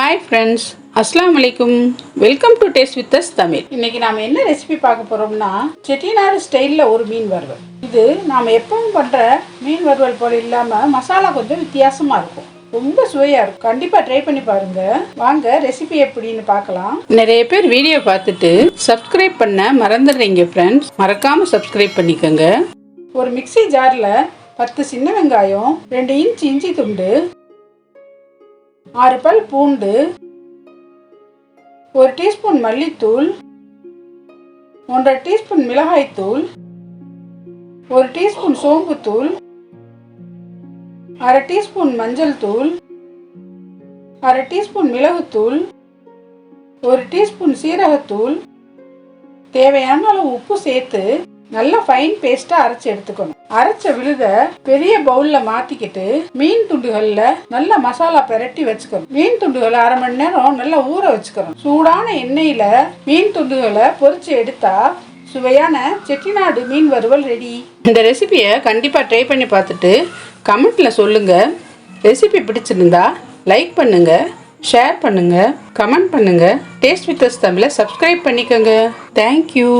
Hi friends, அஸ்ஸலாமு அலைக்கும். Welcome to taste with us Tamil. இன்னைக்கு நாம் என்ன ரெசிபி பார்க்க போகிறோம்னா செட்டிநாடு ஸ்டைலில் ஒரு மீன் வறுவல். இது நாம் எப்பவும் பண்ணுற மீன் வறுவல் போல் இல்லாமல் மசாலா கொஞ்சம் வித்தியாசமாக இருக்கும். ரொம்ப சுவையாக இருக்கும். கண்டிப்பாக ட்ரை பண்ணி பாருங்க. வாங்க ரெசிபி எப்படின்னு பார்க்கலாம். நிறைய பேர் வீடியோ பார்த்துட்டு சப்ஸ்கிரைப் பண்ண மறந்துடுறீங்க ஃப்ரெண்ட்ஸ். மறக்காமல் சப்ஸ்கிரைப் பண்ணிக்கோங்க. ஒரு மிக்ஸி ஜாரில் 10 சின்ன வெங்காயம், 2 இன்ச் இஞ்சி துண்டு, 6 பல் பூண்டு, 1 டீஸ்பூன் மல்லித்தூள், 1/2 டீஸ்பூன் மிளகாய்த்தூள், 1 டீஸ்பூன் சோம்புத்தூள், 1/2 டீஸ்பூன் மஞ்சள் தூள், 1/2 டீஸ்பூன் மிளகுத்தூள், 1 டீஸ்பூன் சீரகத்தூள், தேவையான அளவு உப்பு சேர்த்து நல்லா ஃபைன் பேஸ்டா அரைச்சி எடுத்துக்கணும். அரைச்ச விழுத பெரிய பவுல்ல மாத்திக்கிட்டு மீன் துண்டுகள்ல நல்லா மசாலா பிரட்டி வச்சுக்கணும். மீன் துண்டுகளை 1/2 மணி நேரம் நல்லா ஊற வச்சுக்கணும். சூடான எண்ணெயில மீன் துண்டுகளை பொரிச்சு எடுத்தா சுவையான செட்டிநாடு மீன் வறுவல் ரெடி. இந்த ரெசிபியை கண்டிப்பா ட்ரை பண்ணி பார்த்துட்டு கமெண்ட்ல சொல்லுங்க. ரெசிபி பிடிச்சிருந்தா லைக் பண்ணுங்க, ஷேர் பண்ணுங்க, கமெண்ட் பண்ணுங்க. டேஸ்ட் வித் அஸ் தமிழை சப்ஸ்கிரைப் பண்ணிக்கோங்க. தேங்க்யூ.